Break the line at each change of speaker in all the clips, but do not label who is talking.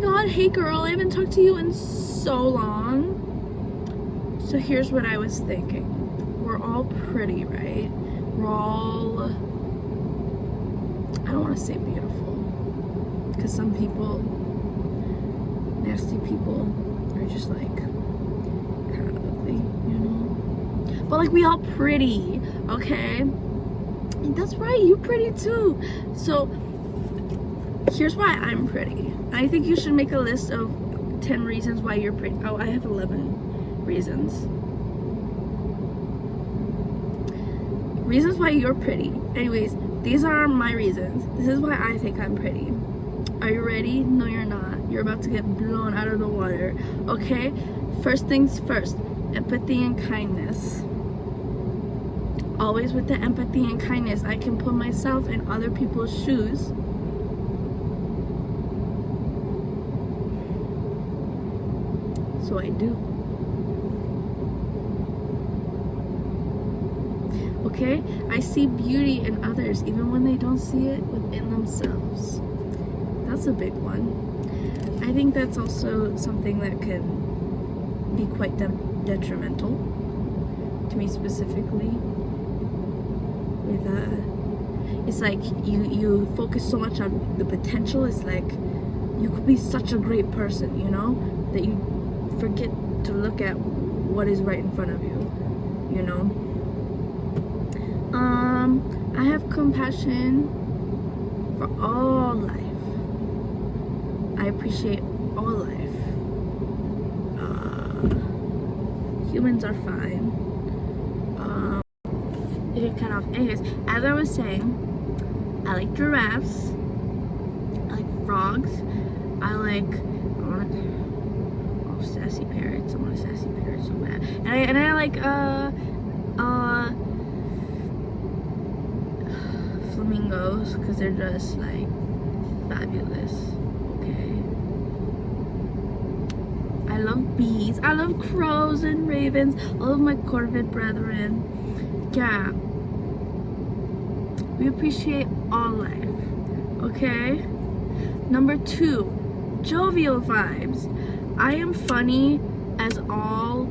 god, hey girl, I haven't talked to you in so long. So here's what I was thinking. We're all pretty, right? We're all, I don't want to say beautiful, because some people, nasty people, are just like kind of ugly, you know? But like, we all pretty, okay? And that's right, you pretty too. So here's why I'm pretty. I think you should make a list of 10 reasons why you're pretty. Oh, I have 11 reasons. Reasons why you're pretty. Anyways, these are my reasons. This is why I think I'm pretty. Are you ready? No, you're not. You're about to get blown out of the water. Okay? First things first. Empathy and kindness. Always with the empathy and kindness. I can put myself in other people's shoes. So I do. Okay? I see beauty in others even when they don't see it within themselves. That's a big one. I think that's also something that can be quite detrimental to me specifically. With it's like you focus so much on the potential. It's like you could be such a great person, you know, that you forget to look at what is right in front of you, you know. I have compassion for all life. I appreciate all life. Humans are fine. It kind of, anyways, as I was saying, I like giraffes. I like frogs. I want sassy parrots. I want a sassy parrot so bad. And I like flamingos, because they're just like fabulous. Okay. I love bees. I love crows and ravens. All of my corvid brethren. Yeah. We appreciate all life. Okay? Number 2, jovial vibes. I am funny as all.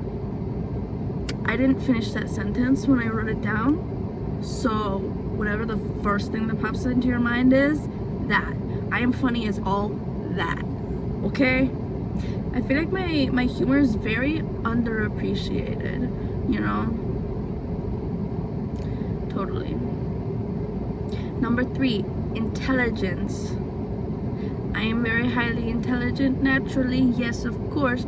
I didn't finish that sentence when I wrote it down. So whatever the first thing that pops into your mind is, that. I am funny as all that. Okay? I feel like my humor is very underappreciated, you know? Totally. Number 3, intelligence. I am very highly intelligent naturally, yes, of course,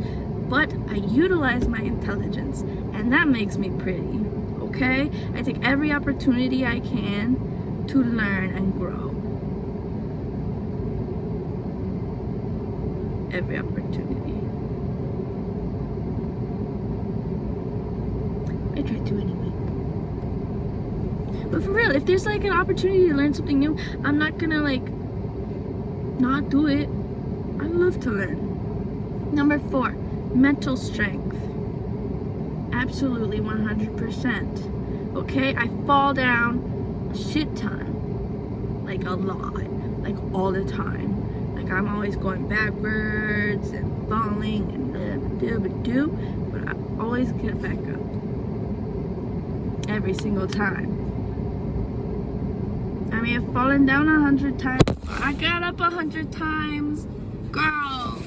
but I utilize my intelligence, and that makes me pretty, okay? I take every opportunity I can to learn and grow. Every opportunity. I try to anyway. But for real, if there's like an opportunity to learn something new, I'm not gonna like not do it. I love to learn. Number 4, mental strength. Absolutely 100%. Okay, I fall down a shit ton, like a lot, like all the time. Like I'm always going backwards and falling and but I always get back up. Every single time. I may have fallen down 100 times, but I got up 100 times. Girl.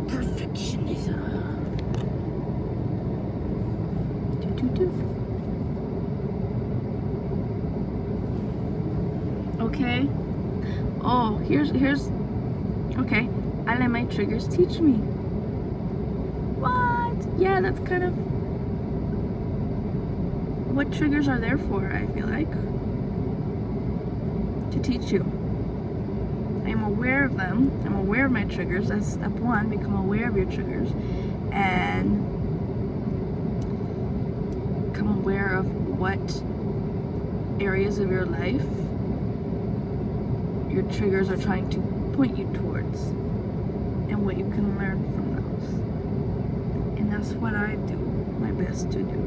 Perfectionism. Okay. Oh, here's okay. I let my triggers teach me. What? Yeah, that's kind of what triggers are there for, I feel like. To teach you. I'm aware of them. I'm aware of my triggers. That's step 1. Become aware of your triggers. And become aware of what areas of your life your triggers are trying to point you towards, and what you can learn from those. And that's what I do. my best to do.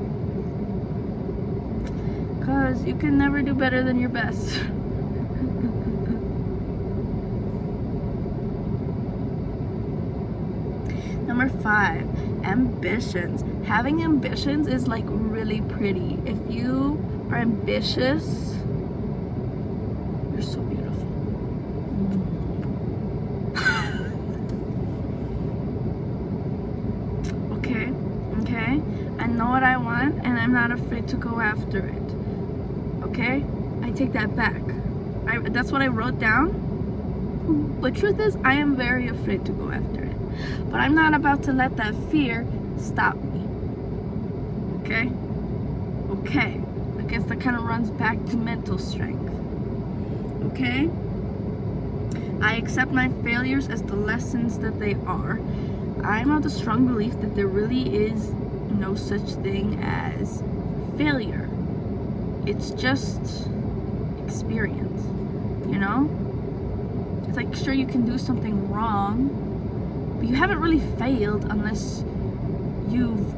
Because you can never do better than your best. Number 5, ambitions. Having ambitions is like really pretty. If you are ambitious, you're so beautiful. Okay, I know what I want and I'm not afraid to go after it. Okay, I take that back. That's what I wrote down. But truth is, I am very afraid to go after it. But I'm not about to let that fear stop me. Okay? Okay. I guess that kind of runs back to mental strength. Okay? I accept my failures as the lessons that they are. I'm of the strong belief that there really is no such thing as failure. It's just experience, you know? It's like, sure, you can do something wrong, but you haven't really failed unless you've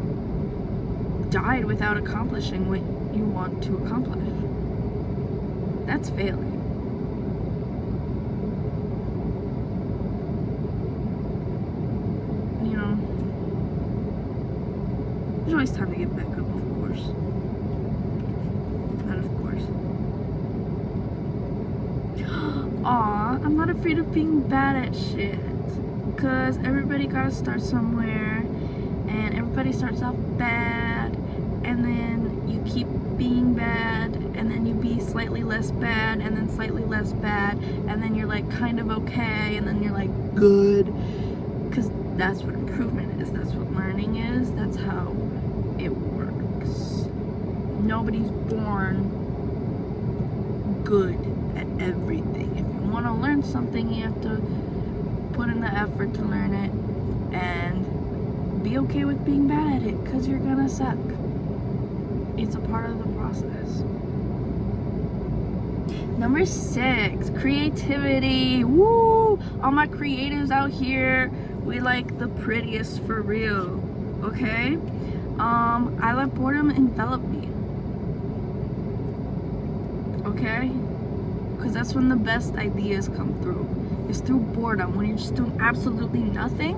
died without accomplishing what you want to accomplish. That's failing. You know, there's always time to get back up, of course. Not of course. Aw, I'm not afraid of being bad at shit. Because everybody gotta start somewhere, and everybody starts off bad, and then you keep being bad, and then you be slightly less bad, and then slightly less bad, and then you're like kind of okay, and then you're like good. Because that's what improvement is, that's what learning is, that's how it works. Nobody's born good at everything. If you want to learn something, you have to put in the effort to learn it and be okay with being bad at it, because you're gonna suck. It's a part of the process. Number 6, creativity. Woo! All my creatives out here, we like the prettiest for real. Okay? I let boredom envelop me. Okay? Because that's when the best ideas come through. It's through boredom, when you're just doing absolutely nothing.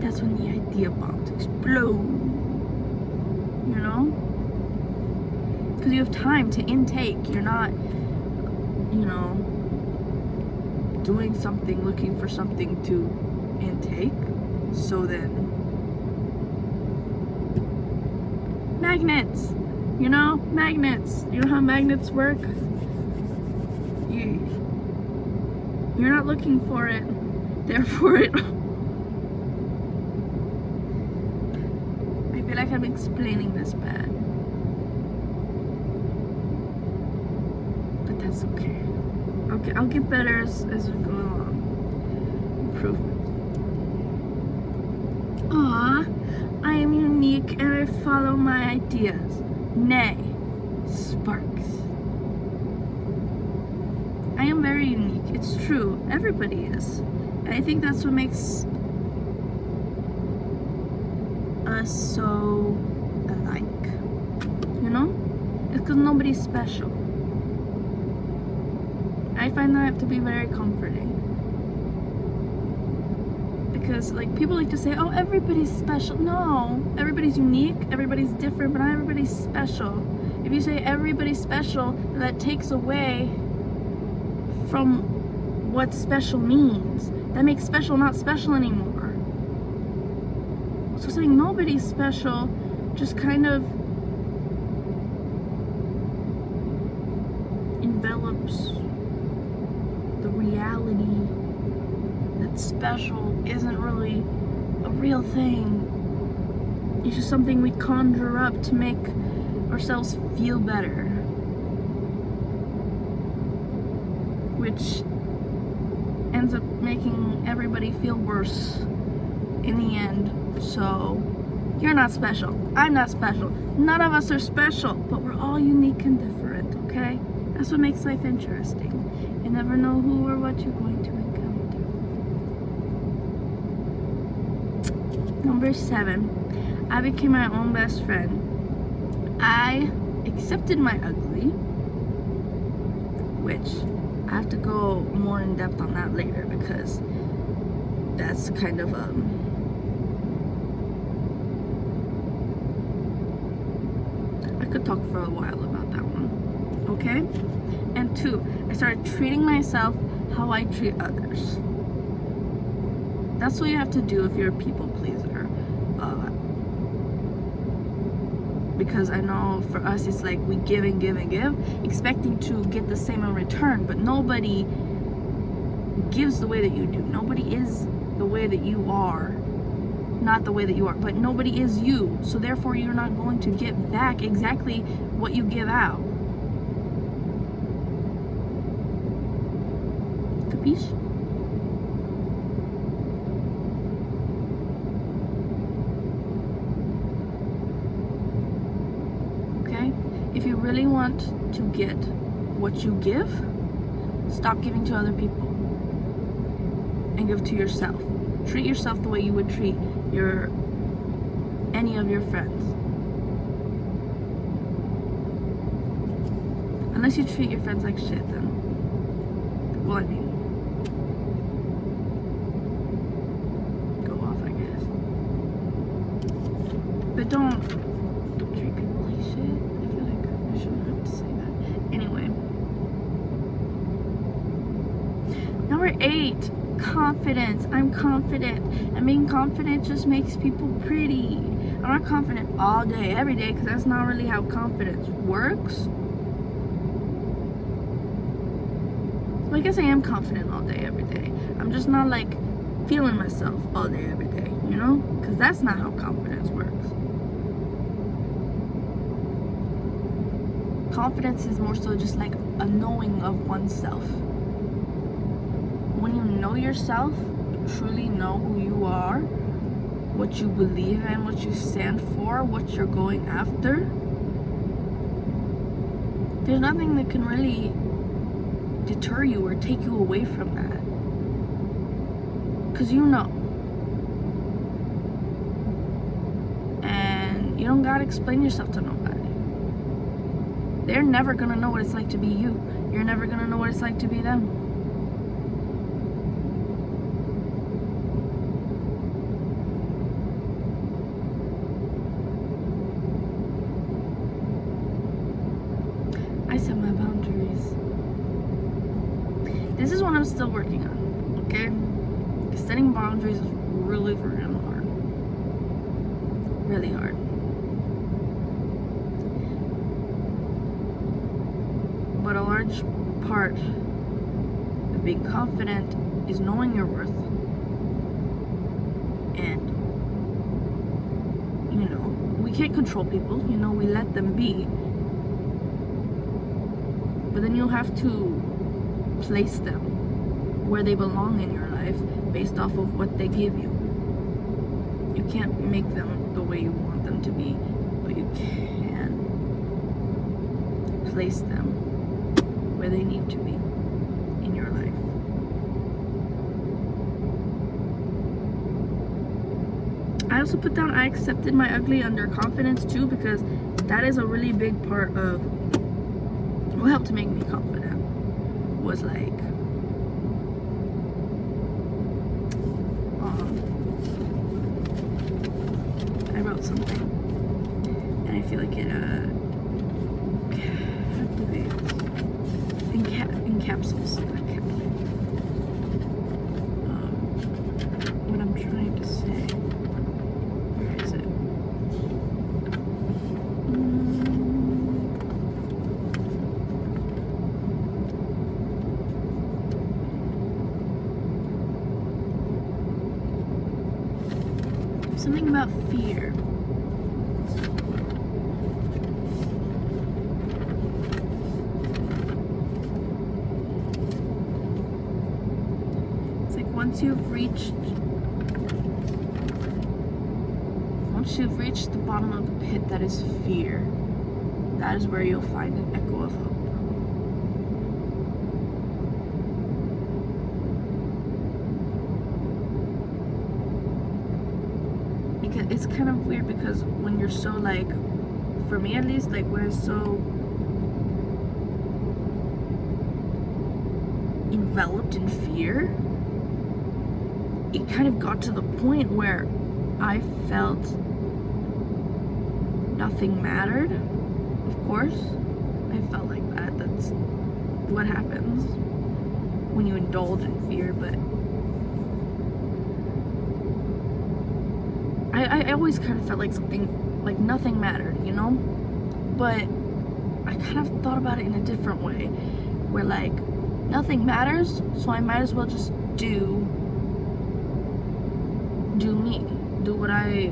That's when the idea bombs explode. You know? Because you have time to intake. You're not, you know, doing something, looking for something to intake. So then, magnets. You know, magnets. You know how magnets work? You're not looking for it. Therefore, it. I feel like I'm explaining this bad. But that's okay. Okay, I'll get better as we go along. Improvement. Aw, I am unique and I follow my ideas. Nay, sparks. I am very unique. It's true. Everybody is. And I think that's what makes us so alike. You know? It's because nobody's special. I find that to be very comforting. Because like people like to say, oh, everybody's special. No, everybody's unique, everybody's different, but not everybody's special. If you say everybody's special, then that takes away from what special means. That makes special not special anymore. So saying nobody's special just kind of envelops the reality that special isn't really a real thing. It's just something we conjure up to make ourselves feel better, which ends up making everybody feel worse in the end. So you're not special, I'm not special, none of us are special, but we're all unique and different. Okay, that's what makes life interesting. You never know who or what you're going to encounter. Number 7, I became my own best friend. I accepted my ugly, which I have to go more in depth on that later because that's kind of I could talk for a while about that one. Okay? And 2, I started treating myself how I treat others. That's what you have to do if you're a people pleaser. Because I know for us it's like we give and give and give, expecting to get the same in return, but nobody gives the way that you do. Nobody is the way that you are. Not the way that you are, but nobody is you. So therefore you're not going to get back exactly what you give out. Capiche? If you really want to get what you give, stop giving to other people and give to yourself. Treat yourself the way you would treat any of your friends. Unless you treat your friends like shit, then, well, I mean, go off, I guess. But don't treat people like shit. I shouldn't have to say that. Anyway. Number 8, confidence. I'm confident. And being confident just makes people pretty. I'm not confident all day, every day, because that's not really how confidence works. Well, I guess I am confident all day, every day. I'm just not like feeling myself all day, every day, you know? Because that's not how confidence works. Confidence is more so just like a knowing of oneself. When you know yourself, truly know who you are, what you believe in, what you stand for, what you're going after, there's nothing that can really deter you or take you away from that. Because you know. And you don't gotta explain yourself to nobody. They're never gonna know what it's like to be you. You're never gonna know what it's like to be them. I set my boundaries. This is what I'm still working on, okay? Setting boundaries is really freaking hard. Really hard. But a large part of being confident is knowing your worth. And, you know, we can't control people, you know, we let them be. But then you'll have to place them where they belong in your life based off of what they give you. You can't make them the way you want them to be, but you can place them where they need to be in your life. I also put down I accepted my ugly under confidence too, because that is a really big part of what helped to make me confident. Was like I wrote something and I feel like it encapsulates what I'm trying to say. Where is it? Something about fear. Once you've reached the bottom of the pit, that is fear. That is where you'll find an echo of hope. it's kind of weird because when you're so like, for me at least, like when it's so enveloped in fear, it kind of got to the point where I felt nothing mattered. Of course, I felt like that. That's what happens when you indulge in fear, but I always kind of felt like something, like nothing mattered, you know? But I kind of thought about it in a different way, where like, nothing matters, so I might as well just do me, do what I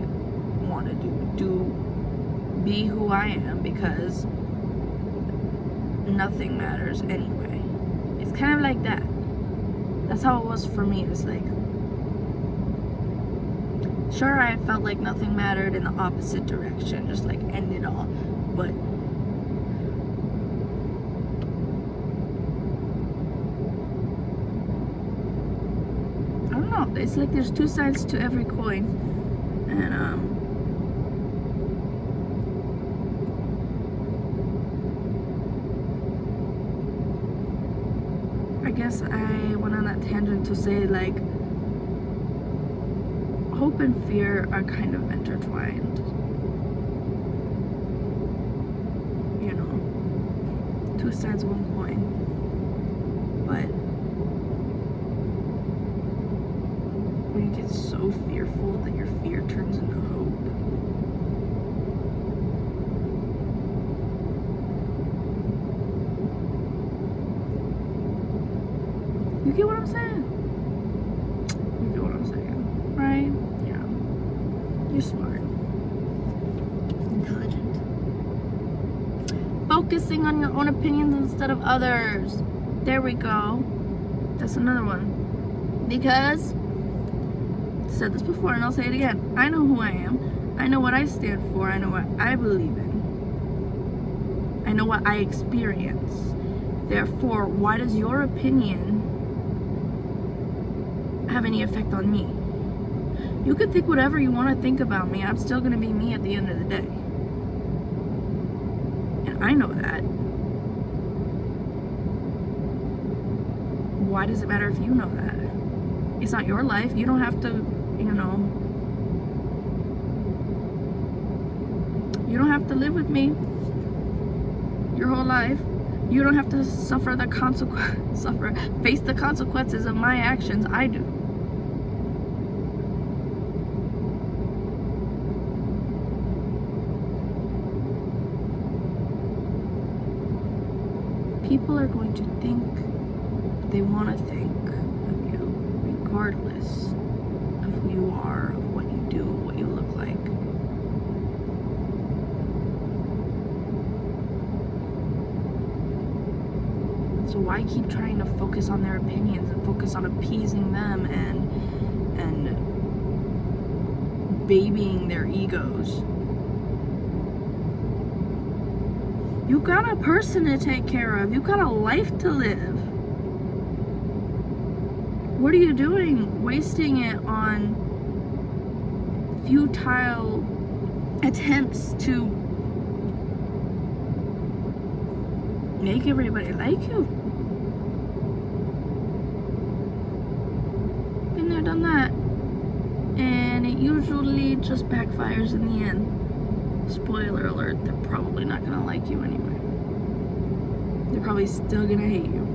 want to do, be who I am, because nothing matters anyway. It's kind of like that. That's how it was for me. It's like, sure, I felt like nothing mattered in the opposite direction, just like end it all, but I don't know, it's like there's two sides to every coin, and I guess I went on that tangent to say like hope and fear are kind of intertwined, you know, two sides of one coin, but when you get so fearful that your fear turns into hope, you get what I'm saying? You get what I'm saying, right? Yeah. You're smart. Intelligent. Focusing on your own opinions instead of others. There we go. That's another one. Because, I said this before and I'll say it again, I know who I am. I know what I stand for. I know what I believe in. I know what I experience. Therefore, why does your opinion have any effect on me? You can think whatever you want to think about me. I'm still going to be me at the end of the day. And I know that. Why does it matter if you know that? It's not your life. You don't have to, you know, you don't have to live with me your whole life. You don't have to suffer the face the consequences of my actions. I do. People are going to think what they want to think of you, regardless of who you are, of what you do, what you look like. So why keep trying to focus on their opinions and focus on appeasing them and babying their egos? You got a person to take care of. You got a life to live. What are you doing? Wasting it on futile attempts to make everybody like you. Been there, done that. And it usually just backfires in the end. Spoiler alert, they're probably not gonna like you anyway. They're probably still gonna hate you.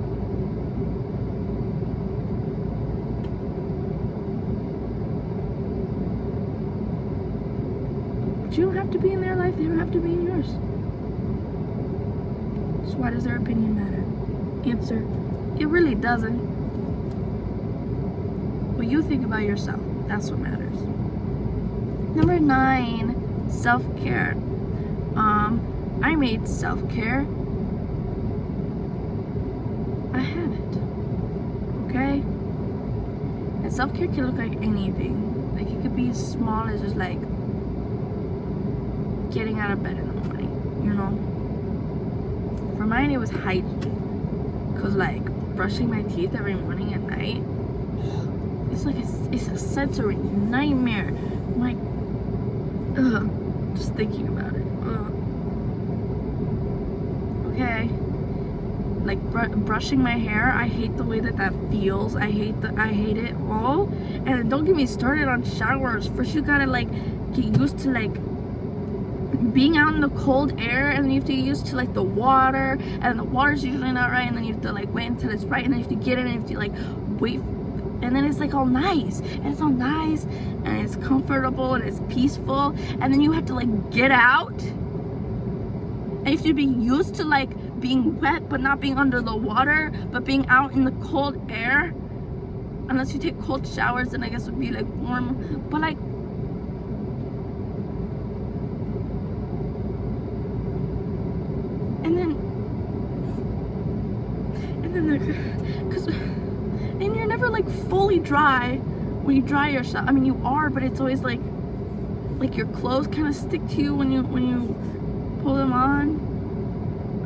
But you don't have to be in their life, they don't have to be in yours. So why does their opinion matter? Answer, it really doesn't. What you think about yourself, that's what matters. Number 9, self-care. I made self-care a habit, okay? And self-care can look like anything. Like it could be as small as just like getting out of bed in the morning, you know? For mine, it was hygiene. Cause like brushing my teeth every morning and night, it's like it's a sensory nightmare. My Ugh, just thinking about it. Ugh. Okay. Like brushing my hair, I hate the way that feels. I hate it all. And don't get me started on showers. First you gotta like get used to like being out in the cold air, and then you have to get used to like the water, and the water's usually not right, and then you have to like wait until it's right, and then you have to get it, and you have to like wait, and then it's like all nice, and it's all nice, and it's comfortable, and it's peaceful, and then you have to like get out, and you have to be used to like being wet but not being under the water, but being out in the cold air. Unless you take cold showers, then I guess it would be like warm, but like and you're never like fully dry when you dry yourself. I mean, you are, but it's always like your clothes kind of stick to you when you pull them on.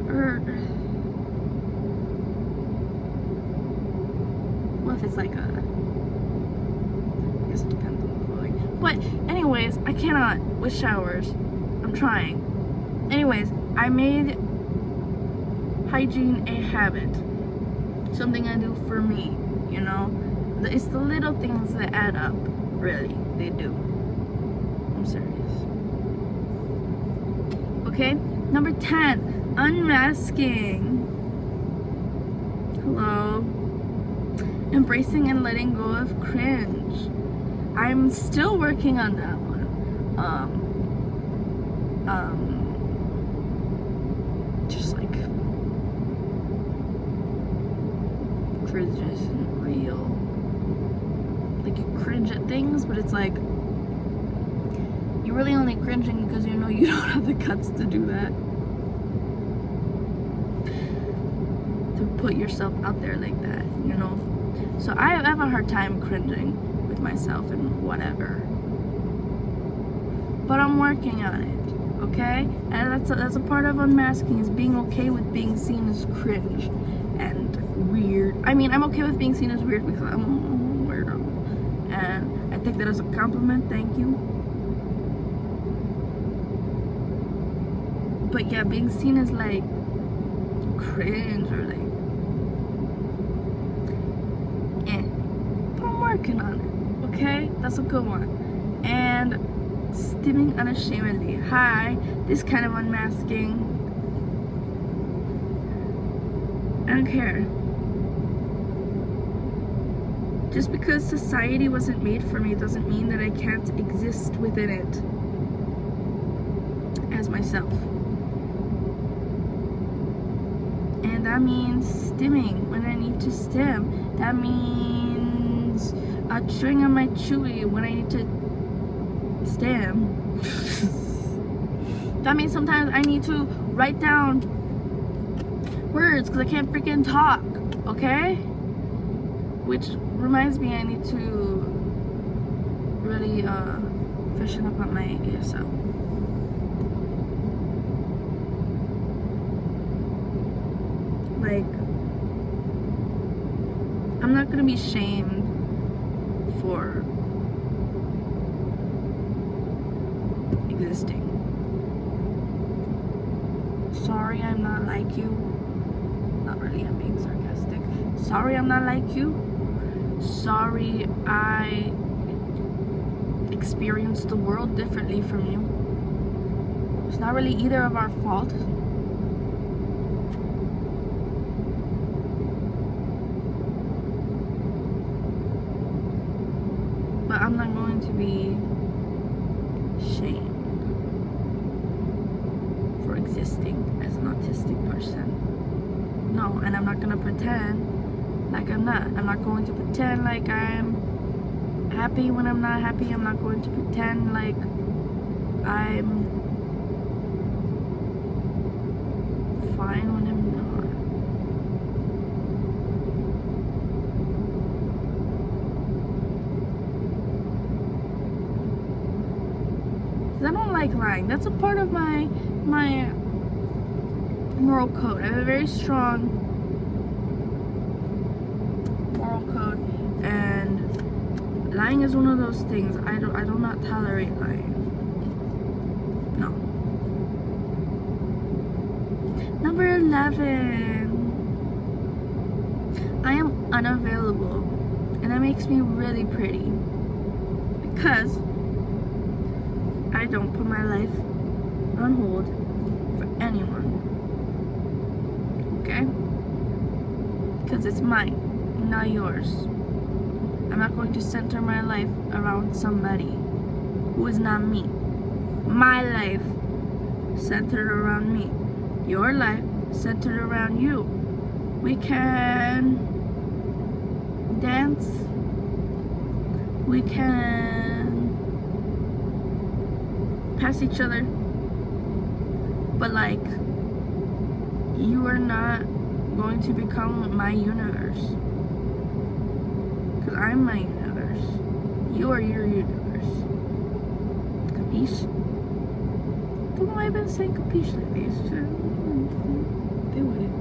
Or what if it's like I guess it depends on the clothing. But anyways, I cannot with showers. I'm trying. Anyways, I made hygiene a habit. Something I do for me, you know? It's the little things that add up, really. They do. I'm serious. Okay? Number 10, unmasking. Hello. Embracing and letting go of cringe. I'm still working on that one. Just like cringe isn't real. Like you cringe at things, but it's like you're really only cringing because you know you don't have the guts to do that. To put yourself out there like that, you know? So I have a hard time cringing with myself and whatever. But I'm working on it, okay? And that's a part of unmasking, is being okay with being seen as cringe and weird. I mean, I'm okay with being seen as weird because I'm a weirdo. And I take that as a compliment, thank you. But yeah, being seen as like cringe or like but I'm working on it, okay? That's a good one. And stimming unashamedly. Hi, this kind of unmasking. I don't care. Just because society wasn't made for me doesn't mean that I can't exist within it as myself. And that means stimming when I need to stim. That means chewing on my chewy when I need to stim. That means sometimes I need to write down words because I can't freaking talk, okay? Which reminds me, I need to really freshen up on my ASL. Like, I'm not gonna be shamed for existing. Sorry I'm not like you. Not really, I'm being sarcastic. Sorry I'm not like you. Sorry I experienced the world differently from you. It's not really either of our fault. But I'm not going to be shamed for existing as an autistic person. No, and I'm not gonna pretend like I'm not. I'm not going to pretend like I'm happy when I'm not happy. I'm not going to pretend like I'm fine when I'm not. I don't like lying. That's a part of my moral code. I have a very strong moral code, and lying is one of those things. I do not tolerate lying. 11. I am unavailable, and that makes me really pretty because I don't put my life on hold for anyone. Okay? Because it's mine, not yours. I'm not going to center my life around somebody who is not me. My life centered around me. Your life centered around you. We can dance. We can pass each other. But like, you are not going to become my universe. Because I'm my universe. You are your universe. Capiche? I don't know why I've been saying capiche lately. It's just, they wouldn't.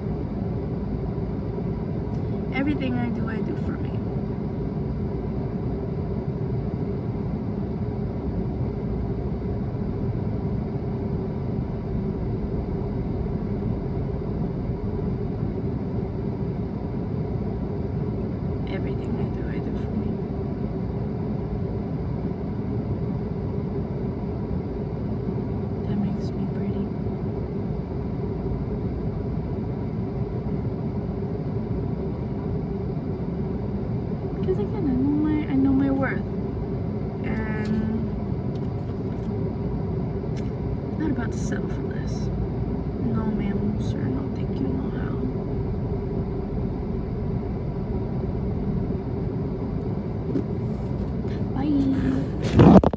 Everything I do for me. Everything I do for me. That makes me pretty. Because again, I know my worth. And I'm not about to settle for less. No ma'am, sir, no thank you, no how. Bye.